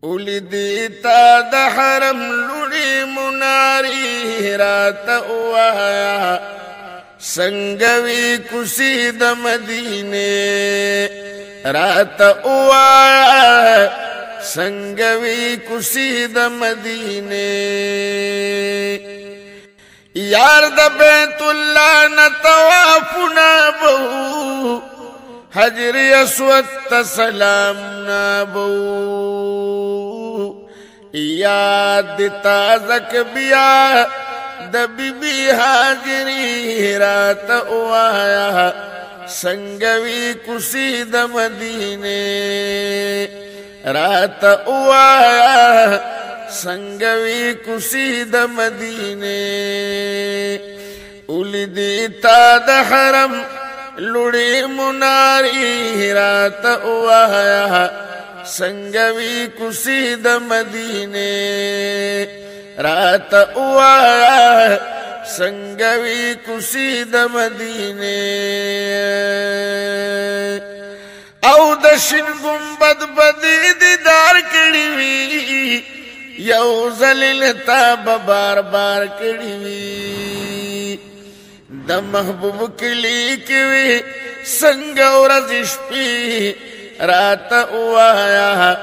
ولیدی تا د حرم لوړې منارې راته ووایه څنګه وي کوڅې د مدینې راته ووایه څنګه وي کوڅې د مدینې یار د بیت الله نه طوافونه به حجر اسود ته سلامونه به یاد تازه که بیا د بیبي هاجرې راته ووایه څنګه وي کوڅې د مدینې راته ووایه څنګه وي کوڅې د مدینې ولیدې تا د حرم لوړې منارې راته ووایه څنګه وي کوڅې د مدینې راته ووایه څنګه وي کوڅې د مدینې او د شین ګمبد بدې دیدار کړي وي یو ځل تا به بار بار کړي وي د محبوب کلی کې وي څنګه ورځې شپې راته ووایه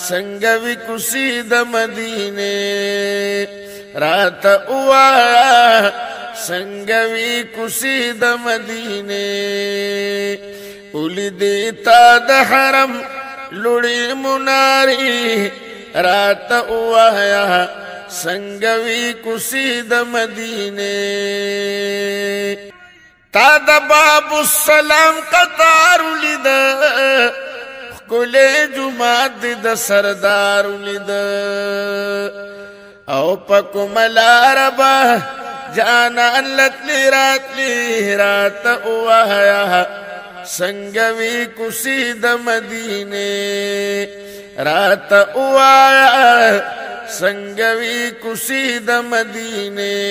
څنګه وي کوڅې د مدینې راته ووایه څنګه وي کوڅې د مدینې ولیدې تا د حرم لوړې منارې راته ووایه څنګه وي کوڅې د مدینې تا د باب السلام قطار ولیده ښکلی جومات دې د سردار ولیده او په کومه لاره به جانان لتلې راتلې راته ووایه څنګه وي کوڅې د مدینې راته ووایه څنګه وي کوڅې د مدینې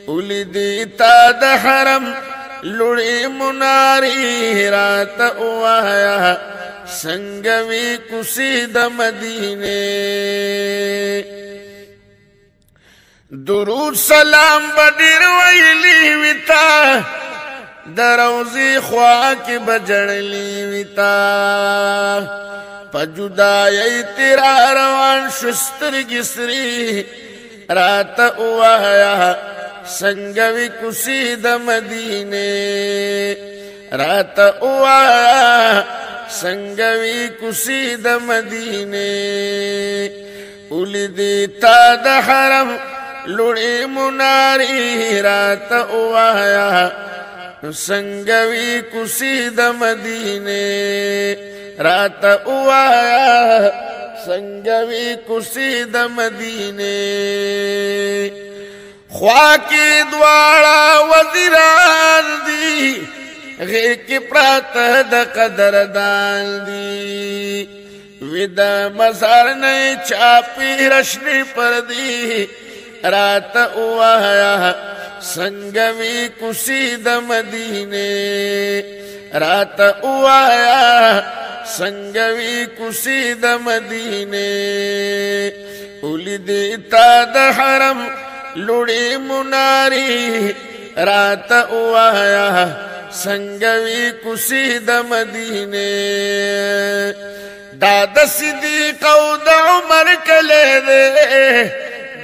ولیدې تا د حرم لوړې منارې راته ووایه څنګه وي کوڅې د مدینې درود سلام به ډېر ویلي وي تا د روضې خوا کې به ژړلي وي تا په جدایۍ تیرا روان شو سترګې سرې راته ووایه څنګه وي کوڅې د مدینې راته ووایه څنګه وي کوڅې د مدینې ولیدې تا د حرم لوړې منارې راته ووایه څنګه وي کوڅې د مدینې راته ووایه څنګه وي کوڅې د مدینې خوا کې دواړه وزیران دي غېږ کې پراته د قدردان دي وي د مزار نه چاپې رشنې پردې راته ووایه څنګه وي کوڅې د مدینې راته ووایه څنګه وي کوڅې د مدینې ولیدې تا د حرم لوړې منارې راته ووایه څنګه وي کوڅې د مدینې دا د صدیق او د عمر کلی دی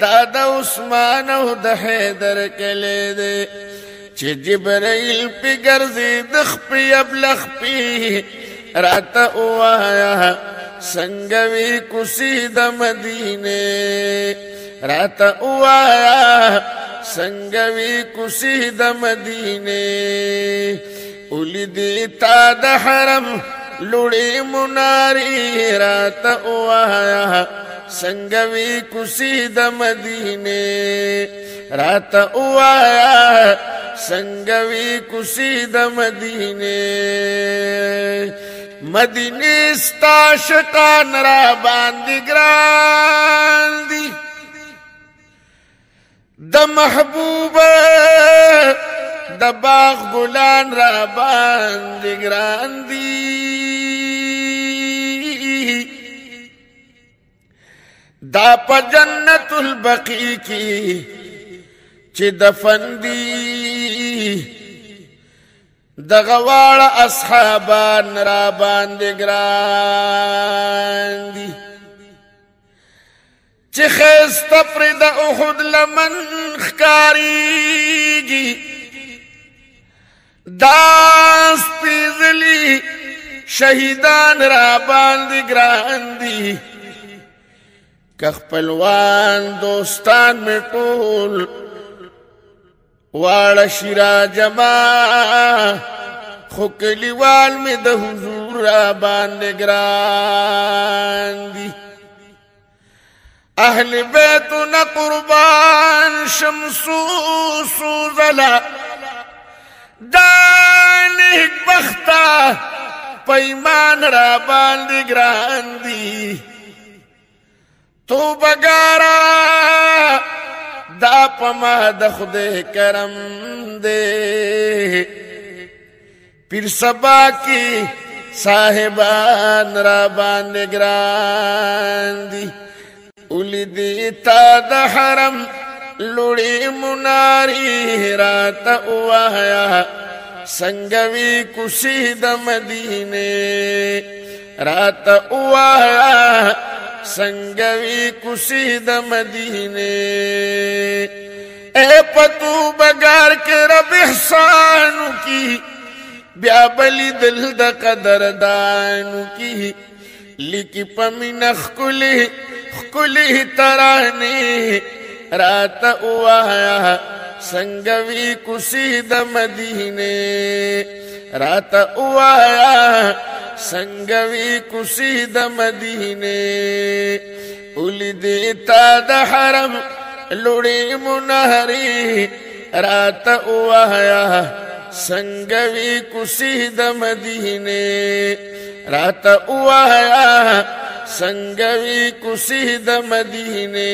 دا د عثمان او د حیدر کلی دی چې جبرائیل پې ګرځي د خپې ابلخ پې راته ووایه څنګه وي کوڅې د مدینې راته ووایه څنګه وي کوڅې د مدینې ولیدې تا د حرم لوړې منارې راته ووایه څنګه وي کوڅې د مدینې راته ووایه څنګه وي کوڅې د مدینې مدینې ستا عاشقان را باندې ګران دي د محبوبه د باغ ګلان را باندې ګران دي دا پا جنت البقی کی چی دفن دی دغوار اصحابان را باندگران دی چی خیست پر دا احد لمن خکاریگی داست پیزلی شہیدان را باندگران دی کخپلوان دوستان میں ټول واړه شیرا جما خو کلیوال میں د حضور را باندې ګران دي اهل بیتنا قربان شمسو سوزلا دانک بختا پیمان را باندې ګران دي تو بگارا دا پما د خدای کرم دے پیر سبا کی صاحبان را باندې ګران دي اولی دیتا د حرم لوړی مناری رات اوایا سنگوی کسی د مدینے رات اوایا سنگوی کسی د مدینے اے پتو بگار کے رب احسانو کی بیا بلی دل د قدردانو کی لکی پمینخ کلی ترانی رات اوایا سنگوی کسی د مدینے رات اوایا سنگوی کسی د مدینے اولی دیتا د حرم لوڑی منہری رات اوایا سنگوی کسی د مدینے رات اوایا سنگوی کسی د مدینے